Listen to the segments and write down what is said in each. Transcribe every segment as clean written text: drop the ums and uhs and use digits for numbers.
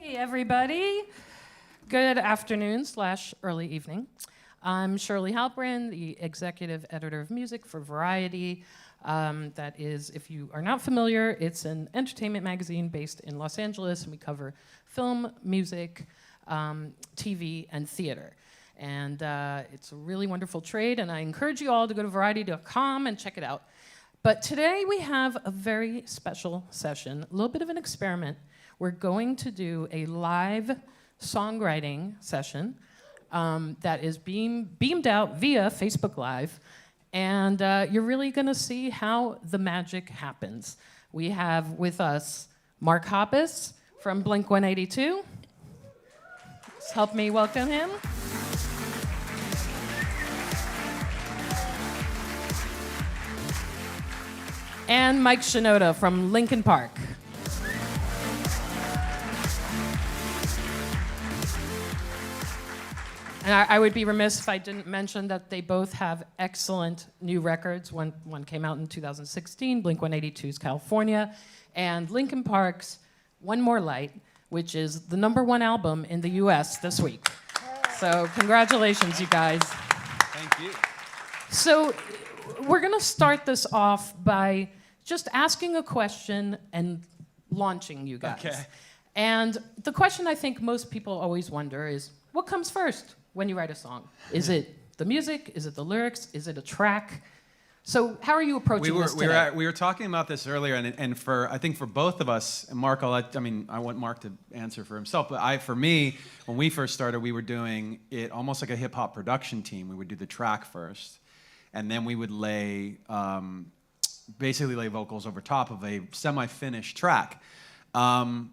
Hey, everybody. Good afternoon / early evening. I'm Shirley Halprin, the executive editor of music for Variety. That is, if you are not familiar, it's an entertainment magazine based in Los Angeles, and we cover film, music, TV, and theater. And it's a really wonderful trade, and I encourage you all to go to variety.com and check it out. But today we have a very special session, a little bit of an experiment. We're going to do a live songwriting session that is beamed out via Facebook Live, and you're really gonna see how the magic happens. We have with us Mark Hoppus from Blink-182. Let's help me welcome him. And Mike Shinoda from Linkin Park. And I would be remiss if I didn't mention that they both have excellent new records. One came out in 2016, Blink-182's California, and Linkin Park's One More Light, which is the #1 album in the US this week. So congratulations, you guys. Thank you. So we're gonna start this off by just asking a question and launching you guys. Okay. And the question I think most people always wonder is, what comes first when you write a song? Is it the music? Is it the lyrics? Is it a track? So how are you approaching this today? We were talking about this earlier, and I think for both of us, and Mark, I want Mark to answer for himself, but for me, when we first started, we were doing it almost like a hip hop production team. We would do the track first, and then we would basically lay vocals over top of a semi-finished track. The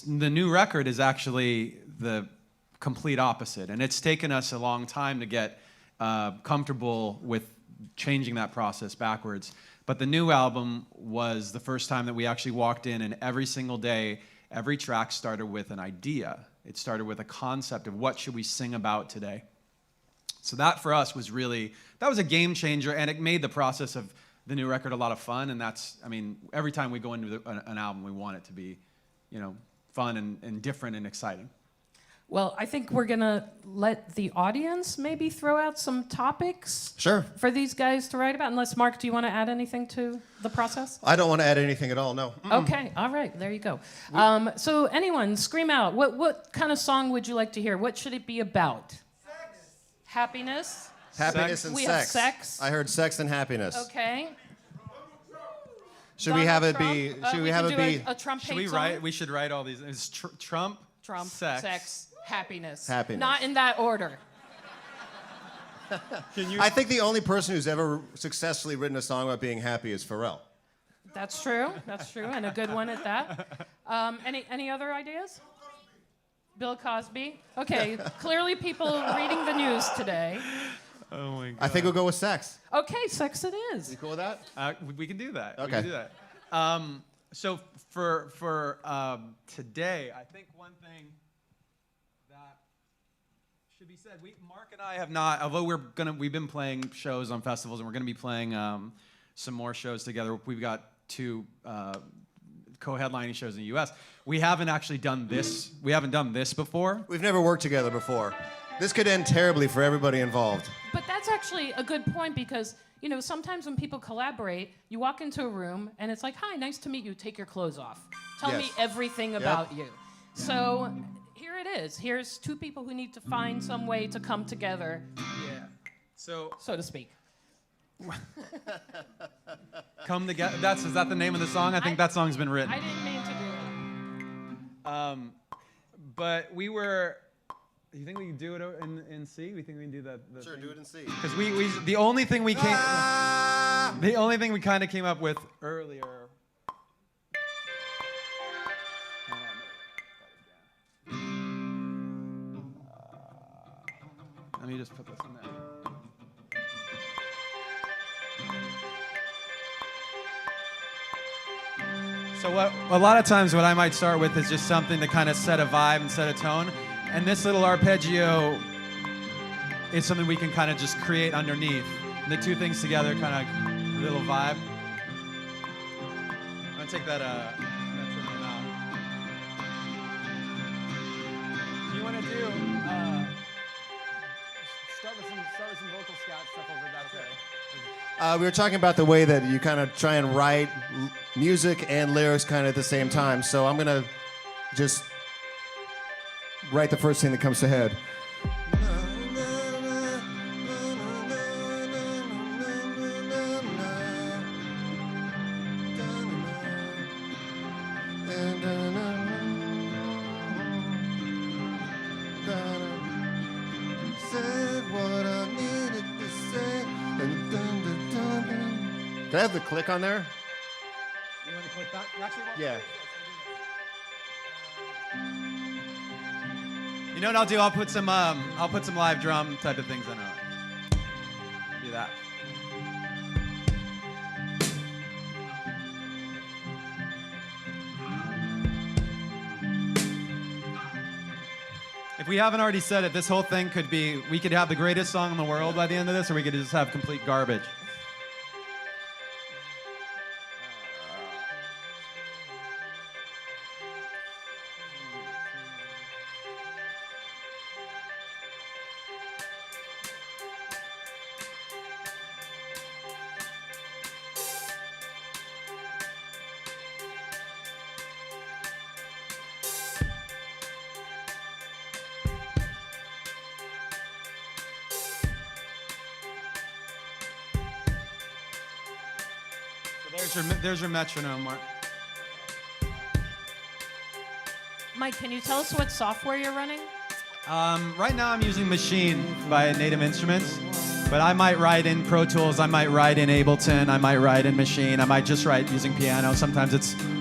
new record is actually the complete opposite, and it's taken us a long time to get comfortable with changing that process backwards. But the new album was the first time that we actually walked in, and every single day, every track started with an idea. It started with a concept of what should we sing about today. So that for us was that was a game changer, and it made the process of the new record a lot of fun. And every time we go into an album, we want it to be, fun and different and exciting. Well, I think we're gonna let the audience maybe throw out some topics Sure. for these guys to write about. Unless, Mark, do you want to add anything to the process? I don't want to add anything at all, no. Okay, all right, there you go. So anyone, scream out. What kind of song would you like to hear? What should it be about? Sex. Happiness? Happiness and We sex. have sex. I heard sex and happiness. Okay. Should we have it Donald be? Trump? Should we have it be? A Trump Should we hate write? song? We should write all these. It's Trump, sex, happiness. Happiness. Not in that order. I think the only person who's ever successfully written a song about being happy is Pharrell. That's true, and a good one at that. Any other ideas? Bill Cosby? Okay, clearly people reading the news today. Oh my God. I think we'll go with sex. Okay, sex it is. You cool with that? We can do that. Okay. We can do that. So for today, I think one thing that should be said. Mark and I have not, although we've been playing shows on festivals, and we're gonna be playing some more shows together. We've got 2 co-headlining shows in the U.S. We haven't actually done this. We haven't done this before. We've never worked together before. This could end terribly for everybody involved. But that's actually a good point because, sometimes when people collaborate, you walk into a room and it's like, hi, nice to meet you, take your clothes off. Tell me Yes. everything about you. So here it is. Here's 2 people who need to find some way to come together, Yeah. So to speak. come together. Is that the name of the song? I think that song's been written. I didn't mean to do that. But we were. Do you think we can do it in C? We think we can do that? Sure, do it in C. Because the only thing we came, the only thing we kind of came up with earlier. Let me just put this in there. So a lot of times what I might start with is just something to kind of set a vibe and set a tone. And this little arpeggio is something we can kind of just create underneath. And the 2 things together, kind of little vibe. I'm gonna take that trim that out. do, start with some vocal scat stuff over that, okay? We were talking about the way that you kind of try and write music and lyrics kind of at the same time. So I'm gonna just write the first thing that comes to head. Said what I needed to say. Can I have the click on there? You want to click back? Yeah. You know what I'll do? I'll put some live drum type of things in it. Do that. If we haven't already said it, this whole thing could be, we could have the greatest song in the world by the end of this, or we could just have complete garbage. There's your metronome, Mark. Mike, can you tell us what software you're running? Right now I'm using Machine by Native Instruments, but I might write in Pro Tools, I might write in Ableton, I might write in Machine, I might just write using piano. Sometimes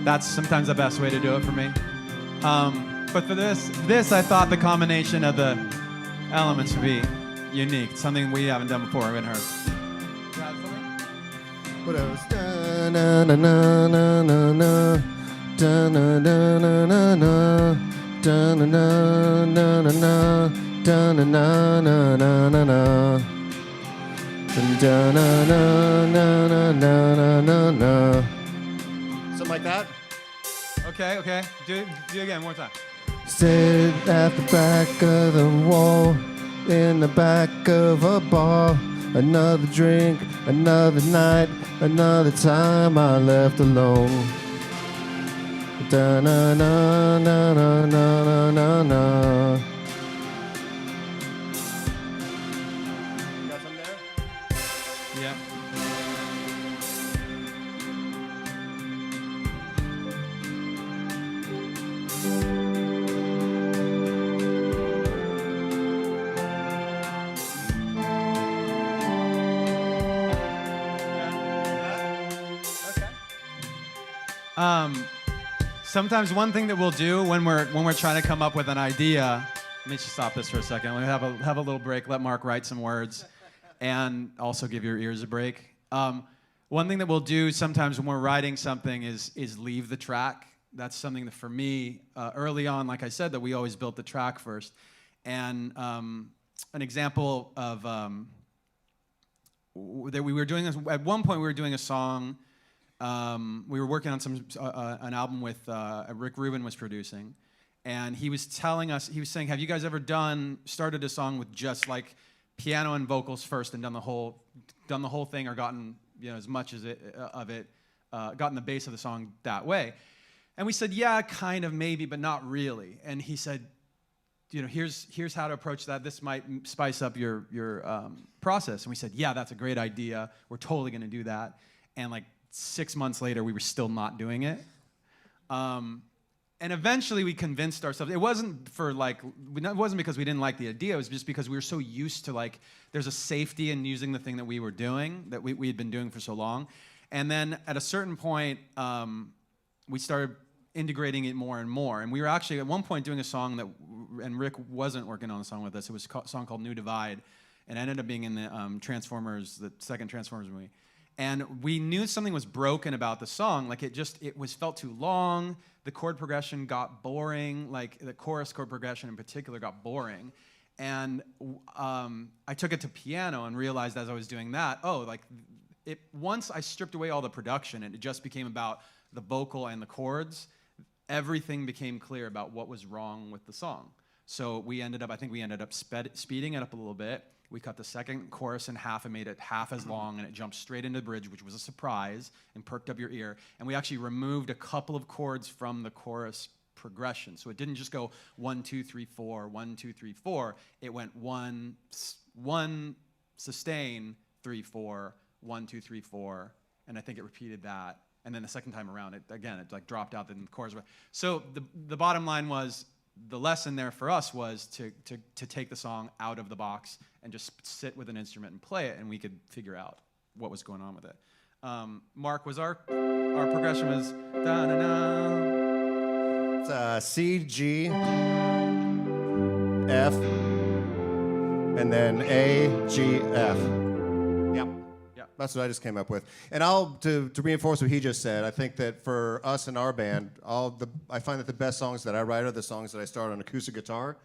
that's sometimes the best way to do it for me. But for this I thought the combination of the elements would be unique, something we haven't done before, we haven't heard. What else? Da na na na na na na. Da na na na na na. Da na na na na na. Da na na na na na na. Da na na na na na na na. Something like that. Okay. Do it again, one more time. Sit at the back of the wall, in the back of a bar. Another drink, another night, another time I left alone. Da na na na na na na na. Got something there? Yeah. Sometimes one thing that we'll do when we're trying to come up with an idea, let me just stop this for a second. We'll have a little break, let Mark write some words, and also give your ears a break. One thing that we'll do sometimes when we're writing something is leave the track. That's something that for me, early on, like I said, that we always built the track first. And an example of that we were doing, at one point we were doing a song. We were working on an album with Rick Rubin was producing, and he was telling us, he was saying, have you guys ever started a song with just like piano and vocals first and done the whole thing, or gotten as much as gotten the bass of the song that way? And we said, yeah, kind of, maybe, but not really. And he said, here's how to approach that. This might spice up your process. And we said, yeah, that's a great idea. We're totally going to do that. And like 6 months later, we were still not doing it. And eventually we convinced ourselves, it wasn't because we didn't like the idea, it was just because we were so used to there's a safety in using the thing that we were doing, that we had been doing for so long. And then at a certain point, we started integrating it more and more. And we were actually at one point doing a song and Rick wasn't working on a song with us. It was a song called New Divide, and ended up being in the the second Transformers movie. And we knew something was broken about the song. It felt too long. The chord progression got boring. The chorus chord progression in particular got boring. And I took it to piano and realized as I was doing that, once I stripped away all the production and it just became about the vocal and the chords, everything became clear about what was wrong with the song. So I think we ended up speeding it up a little bit. We cut the second chorus in half and made it half as long, and it jumped straight into the bridge, which was a surprise and perked up your ear. And we actually removed a couple of chords from the chorus progression. So it didn't just go 1, 2, 3, 4, 1, 2, 3, 4. It went 1, sustain, 3, 4, 1, 2, 3, 4, and I think it repeated that. And then the second time around, it like dropped out the chorus. So the bottom line was, the lesson there for us was to take the song out of the box and just sit with an instrument and play it, and we could figure out what was going on with it. Mark, was our progression was da na na. It's C, G, F, and then A, G, F. Yep. That's what I just came up with. And to reinforce what he just said, I think that for us in our band, I find that the best songs that I write are the songs that I start on acoustic guitar.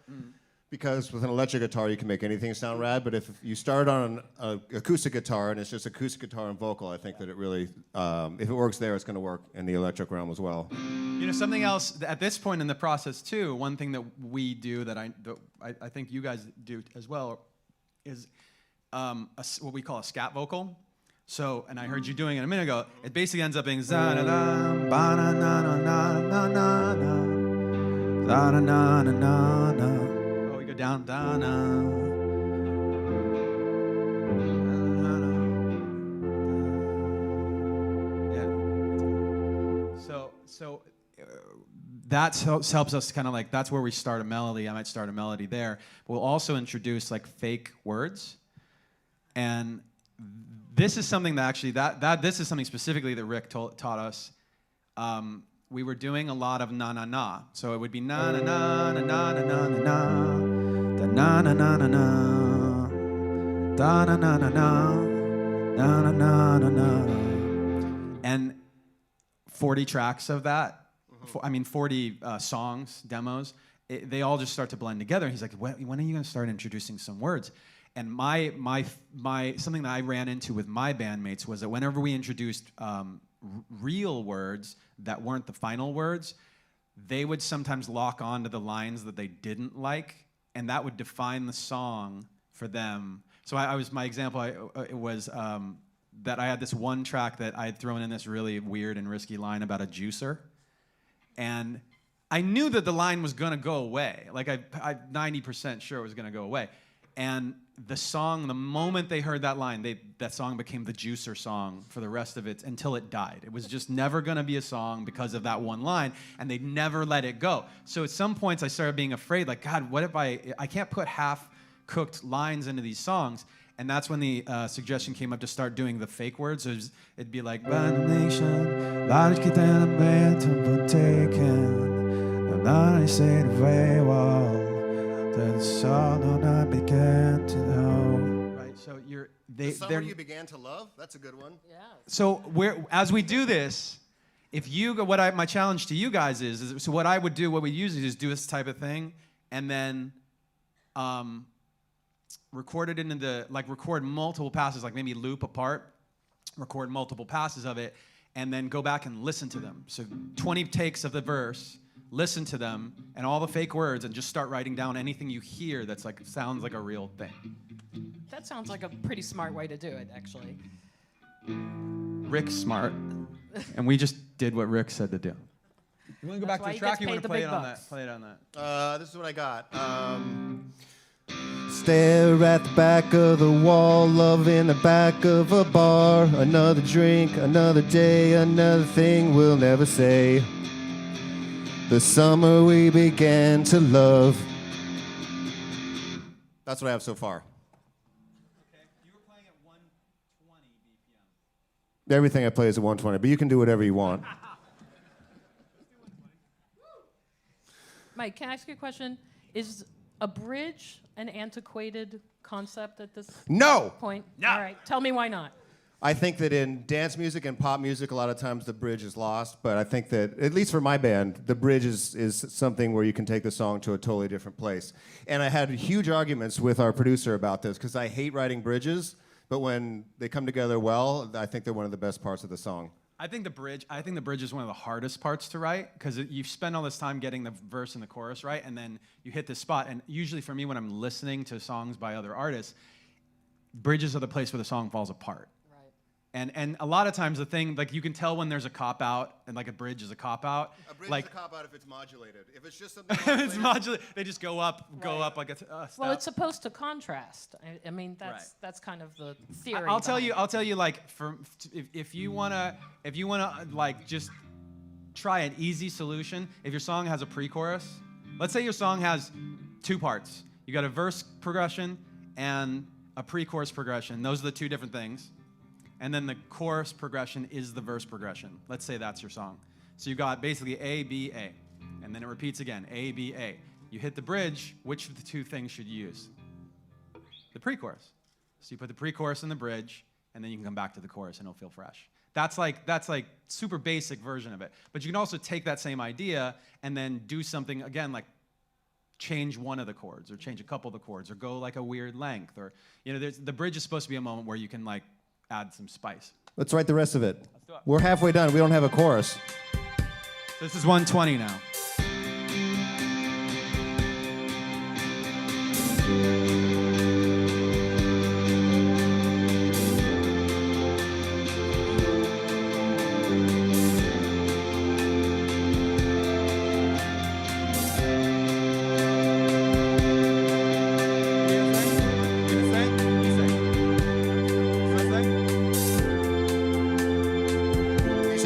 Because with an electric guitar, you can make anything sound rad. But if you start on an acoustic guitar and it's just acoustic guitar and vocal, I think that it really, if it works there, it's going to work in the electric realm as well. You know, something else at this point in the process too. One thing that we do that I think you guys do as well is what we call a scat vocal. So, and I heard you doing it a minute ago. It basically ends up being za na na ba na na na na na na za na na na na na. Oh, we go down da na. Yeah. So that helps us kind of like, that's where we start a melody. I might start a melody there. But we'll also introduce like fake words, and this is something that actually, this is something specifically that Rick taught us. We were doing a lot of na na na. So it would be na na na na na na na na na na na na na da na na na na na na na na na. And 40 tracks of that, 40 songs, demos, they all just start to blend together. And he's like, when are you going to start introducing some words? And my something that I ran into with my bandmates was that whenever we introduced real words that weren't the final words, they would sometimes lock on to the lines that they didn't like, and that would define the song for them. So my example was that I had this one track that I had thrown in this really weird and risky line about a juicer, and I knew that the line was gonna go away. Like I'm 90% sure it was gonna go away. And the song, the moment they heard that line, that song became the juicer song for the rest of it until it died. It was just never going to be a song because of that one line, and they never let it go. So at some points I started being afraid, like, God, what if I can't put half-cooked lines into these songs? And that's when the suggestion came up to start doing the fake words. So it'd be like, the song I began to know. Right, so The summer you began to love? That's a good one. Yeah. So as we do this, if you go, my challenge to you guys is so what I would do, what we usually do is do this type of thing, and then record it into record multiple passes, like maybe loop apart, record multiple passes of it, and then go back and listen to them. So 20 takes of the verse. Listen to them and all the fake words, and just start writing down anything you hear that's like sounds like a real thing. That sounds like a pretty smart way to do it, actually. Rick's smart, and we just did what Rick said to do. You want to go back to the track? You want to play it on that? Play it on that. This is what I got. Stare at the back of the wall, love in the back of a bar. Another drink, another day, another thing we'll never say. The summer we began to love. That's what I have so far. Okay, you were playing at 120 BPM. Everything I play is at 120, but you can do whatever you want. Mike, can I ask you a question? Is a bridge an antiquated concept at this point? No. All right, tell me why not. I think that in dance music and pop music, a lot of times the bridge is lost, but I think that, at least for my band, the bridge is something where you can take the song to a totally different place. And I had huge arguments with our producer about this, because I hate writing bridges, but when they come together well, I think they're one of the best parts of the song. I think the bridge is one of the hardest parts to write because you spend all this time getting the verse and the chorus right, and then you hit this spot. And usually for me, when I'm listening to songs by other artists, bridges are the place where the song falls apart. And a lot of times the thing, like you can tell when there's a cop out, and like a bridge is a cop out. A bridge like, is a cop out if it's modulated. If it's just something it's modulated, they just go up like a step. Well, it's supposed to contrast. I mean, that's kind of the theory. I'll tell you, like, if you wanna like just try an easy solution. If your song has a pre-chorus, let's say your song has 2 parts. You got a verse progression and a pre-chorus progression. Those are the 2 different things. And then the chorus progression is the verse progression. Let's say that's your song. So you got basically A, B, A. And then it repeats again, A, B, A. You hit the bridge, which of the 2 things should you use? The pre-chorus. So you put the pre-chorus in the bridge, and then you can come back to the chorus and it'll feel fresh. That's like super basic version of it. But you can also take that same idea and then do something, again, like change one of the chords or change a couple of the chords or go like a weird length. Or, the bridge is supposed to be a moment where you can like add some spice. Let's write the rest of it. Let's do it. We're halfway done. We don't have a chorus. This is 120 now.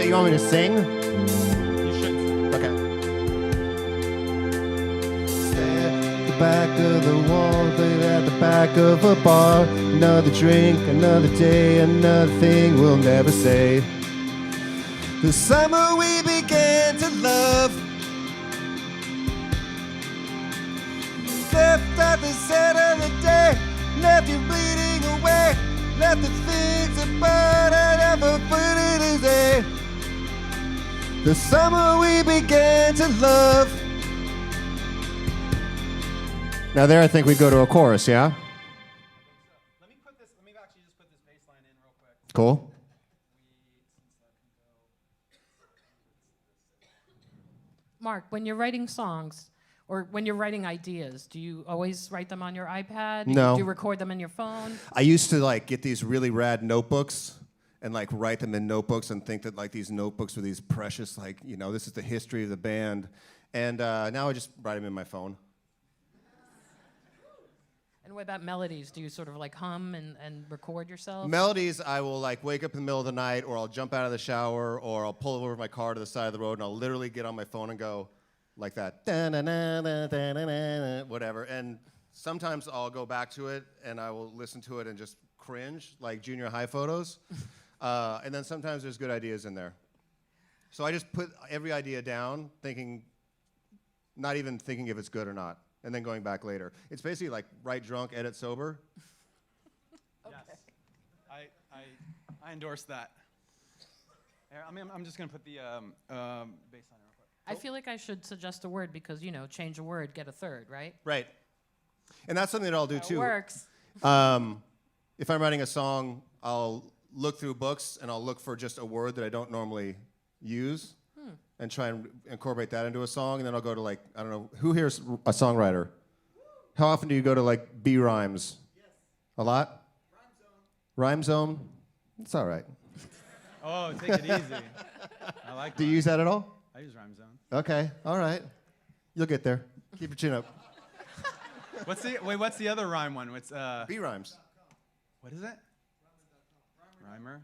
You want me to sing? You should. Okay. Stand at the back of the wall, lay at the back of a bar. Another drink, another day, another thing we'll never say. The summer we began to love. Left at the center of the day, left you bleeding away. Left the things that burn and never put it as a. The summer we began to love. Now there I think we go to a chorus, yeah? Let me actually just put this bass line in real quick. Cool. Mark, when you're writing songs or when you're writing ideas, do you always write them on your iPad? No. Do you record them on your phone? I used to like get these really rad notebooks and like write them in notebooks and think that like these notebooks were these precious, like, this is the history of the band. And now I just write them in my phone. And what about melodies? Do you sort of like hum and record yourself? Melodies, I will like wake up in the middle of the night, or I'll jump out of the shower, or I'll pull over my car to the side of the road and I'll literally get on my phone and go like that, da-na-na-na, da-na-na-na, whatever. And sometimes I'll go back to it and I will listen to it and just cringe, like junior high photos. And then sometimes there's good ideas in there. So I just put every idea down, not even thinking if it's good or not, and then going back later. It's basically like write drunk, edit sober. Okay. Yes, I endorse that. I'm just gonna put the bass line in real quick. I feel like I should suggest a word because, change a word, get a third, right? Right. And that's something that I'll do That too. works. If I'm writing a song, I'll look through books and I'll look for just a word that I don't normally use and try and incorporate that into a song. And then I'll go to like, I don't know, who here's a songwriter? How often do you go to like B rhymes? Yes. A lot? Rhyme Zone. It's all right. Oh, take it easy. I like that. Do you use that at all? I use Rhyme Zone. Okay, all right. You'll get there. Keep your chin up. What's the other rhyme one? What's B rhymes. what is it? Rhymer.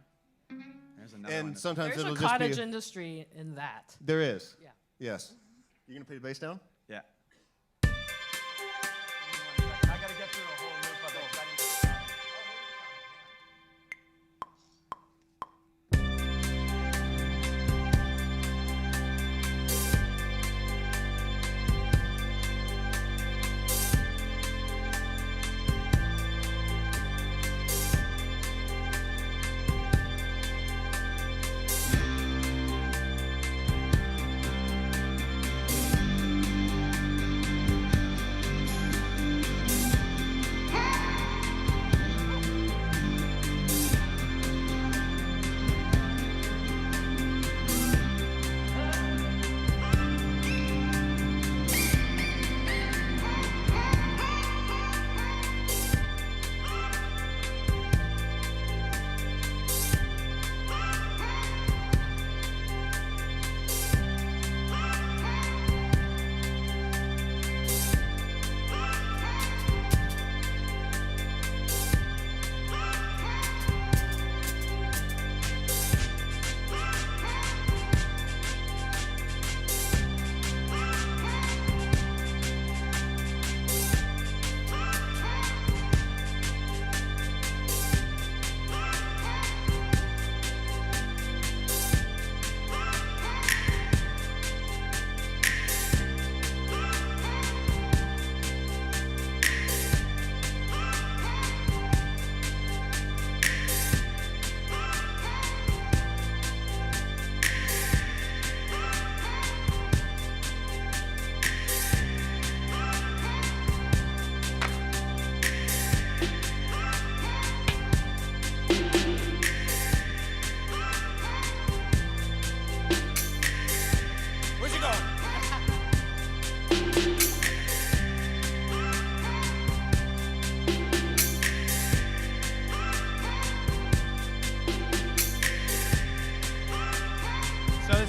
There's another one. And sometimes There's it'll a just be. cottage industry in that. There is. Yeah. Yes. You gonna put the bass down? Yeah. I gotta get through a whole loop of it.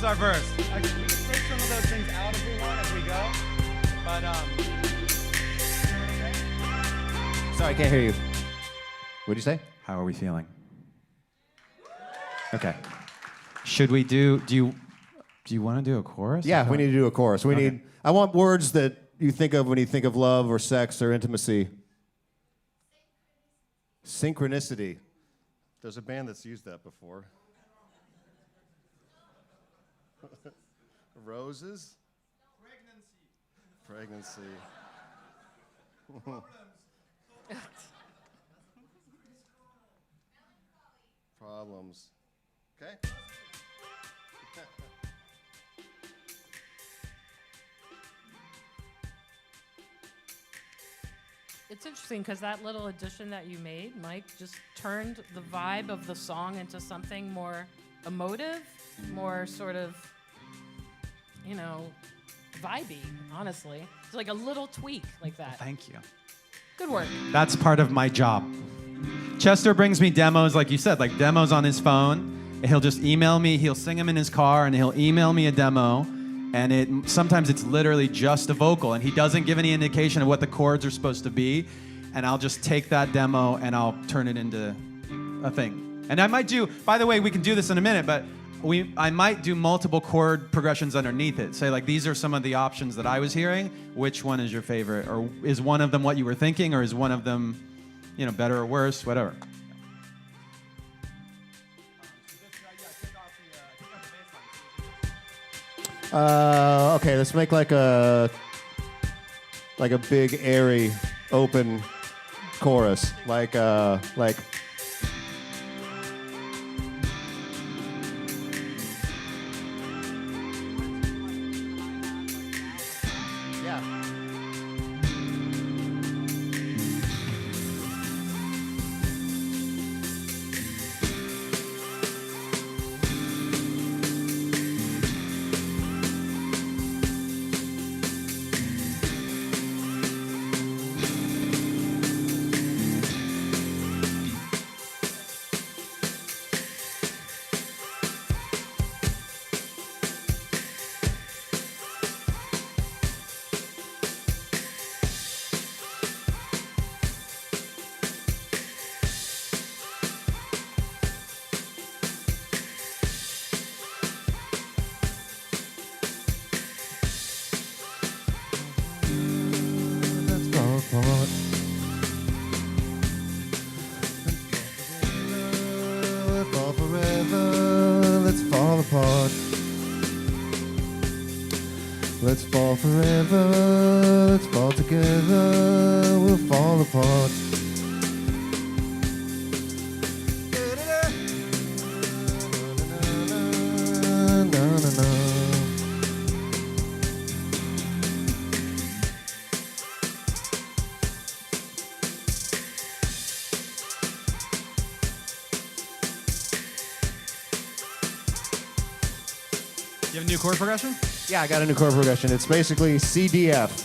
our verse. Actually, we can take some of those things out if we want as we go. But Sorry, I can't hear you. What'd you say? how are we feeling? Okay. Should we do you want to do a chorus? Yeah, we need to do a chorus. I want words that you think of when you think of love or sex or intimacy. Synchronicity. There's a band that's used that before. Roses? Pregnancy. Problems. Okay? It's interesting because that little addition that you made, Mike, just turned the vibe of the song into something more emotive, more sort of, vibey, honestly. It's like a little tweak like that. Thank you. Good work. That's part of my job. Chester brings me demos, like you said, like demos on his phone. He'll just email me. He'll sing them in his car, and he'll email me a demo. And sometimes it's literally just a vocal, and he doesn't give any indication of what the chords are supposed to be. And I'll just take that demo and I'll turn it into a thing. And I might do, by the way, we can do this in a minute, but I might do multiple chord progressions underneath it. Say, like, these are some of the options that I was hearing. Which one is your favorite? Or is one of them what you were thinking? Or is one of them, better or worse? Whatever. Okay, let's make like a big, airy, open chorus. Like. Yeah. Let's fall apart. Let's fall forever. Let's fall together. We'll fall apart. You have a new chord progression? Yeah, I got a new chord progression. It's basically CDF.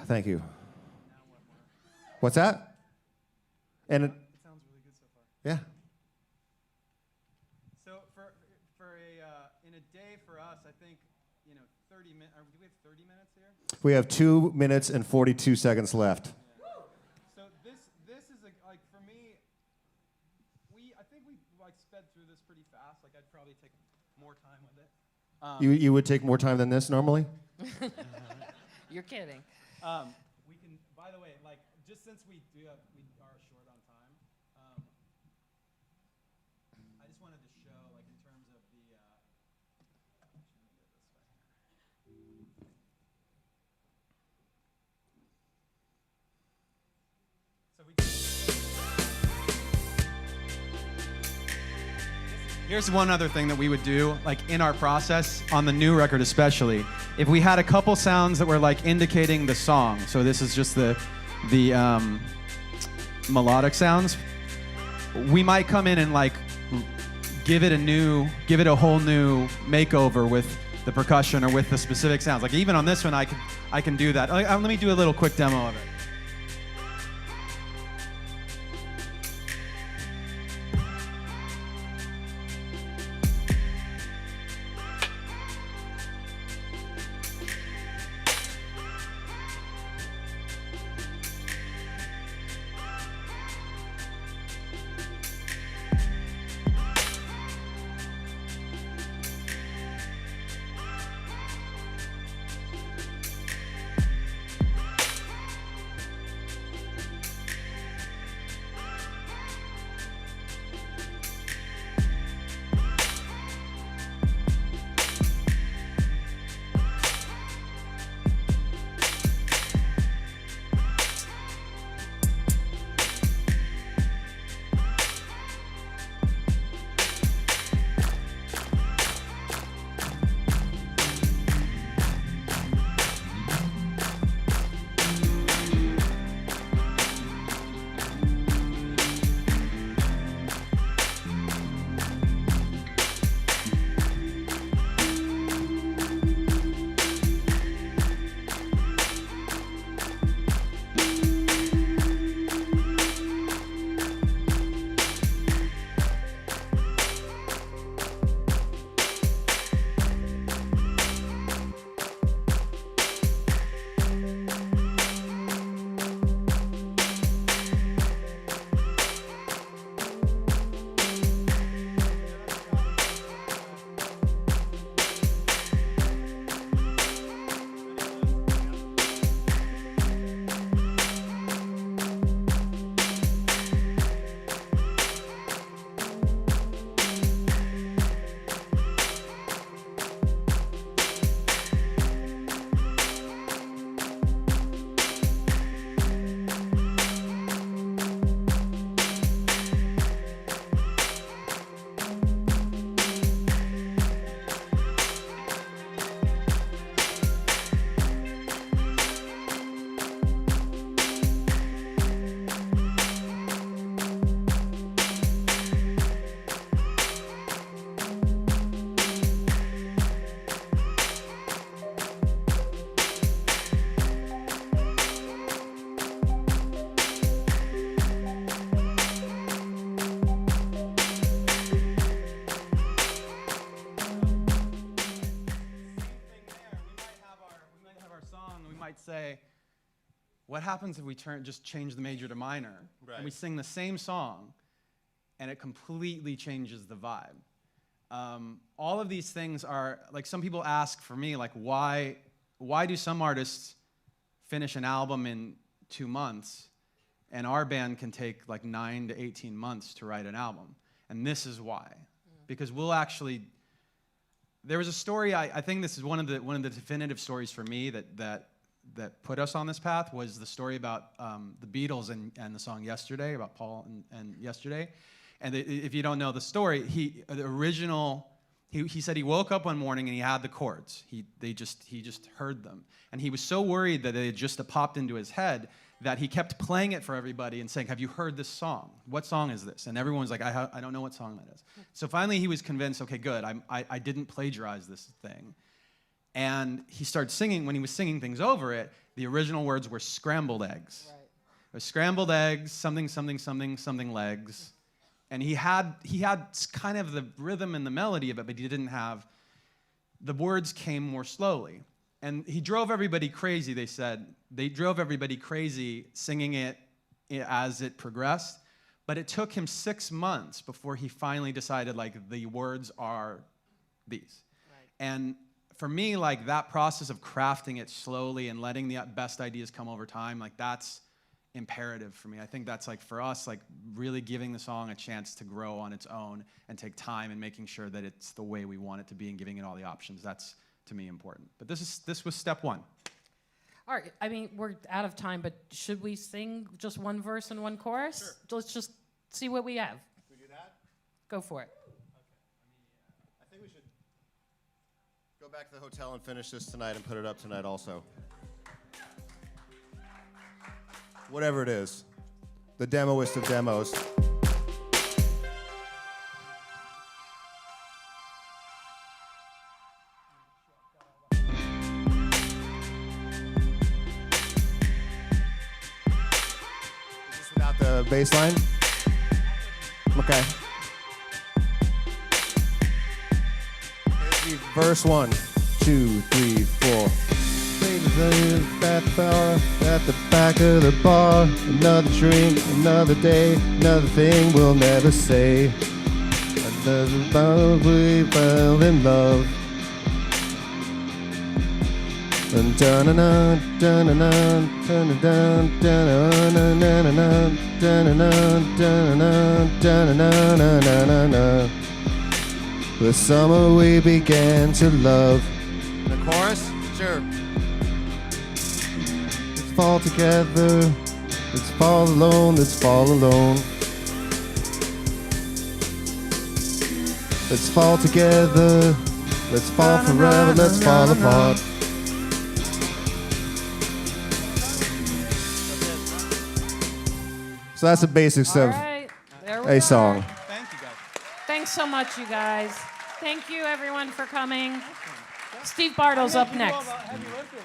Thank you. What's that? And it Sounds really good so far. yeah. So for in a day for us, I think 30 minutes. Do we have 30 minutes here? We have 2 minutes and 42 seconds left. So this is like for me. I think we sped through this pretty fast. Like I'd probably take more time with it. You would take more time than this normally? You're kidding. We can. By the way, just since we are short on time, I just wanted to show in terms of the. Let me get this way here. Here's one other thing that we would do, like in our process, on the new record especially. If we had a couple sounds that were like indicating the song, so this is just the melodic sounds, we might come in and like give it a whole new makeover with the percussion or with the specific sounds. Like even on this one, I can do that. Let me do a little quick demo of it. Say, what happens if we just change the major to minor, right, and we sing the same song and it completely changes the vibe? All of these things are, like, some people ask for me, like, why do some artists finish an album in 2 months and our band can take like 9 to 18 months to write an album? And this is why. Because we'll actually, there was a story, I think this is one of the definitive stories for me that put us on this path, was the story about the Beatles and the song Yesterday, about Paul and Yesterday. And if you don't know the story, he said he woke up one morning and he had the chords. He just heard them. And he was so worried that they had just popped into his head that he kept playing it for everybody and saying, have you heard this song? What song is this? And everyone's like, I don't know what song that is. So finally he was convinced, okay, good, I didn't plagiarize this thing. And he started singing. When he was singing things over it, the original words were scrambled eggs. Right. It was scrambled eggs, something, something, something, something legs. And he had kind of the rhythm and the melody of it, but he didn't have, the words came more slowly. And he drove everybody crazy, they said. They drove everybody crazy singing it as it progressed. But it took him 6 months before he finally decided, like, the words are these. Right. And for me, like, that process of crafting it slowly and letting the best ideas come over time, like, that's imperative for me. I think that's, like, for us, like, really giving the song a chance to grow on its own and take time and making sure that it's the way we want it to be and giving it all the options. That's, to me, important. But this was step one. All right, I mean, we're out of time, but should we sing just one verse and one chorus? Sure. Let's just see what we have. Should we do that? Go for it. Okay. think we should go back to the hotel and finish this tonight and put it up tonight also. Whatever it is. The demoist of demos. Is this without the bass line? Okay. Verse 1, 2, 3, 4. At the bar, at the back of the bar. Another drink, another day, another thing we'll never say. Another time we fell in love. And da-na-na, da-na-na, da-na-na, da-na-na, da-na-na, da-na-na, da-na-na, da-na-na. The summer we began to love. The chorus? Sure. Let's fall together. Let's fall alone. Let's fall alone. Let's fall together. Let's fall forever. Let's fall apart. So that's the basics All of right, there we a are. song. Thank you, guys. Thanks so much, you guys. Thank you, everyone, for coming. Steve Bartle's up next. Heavy lifting.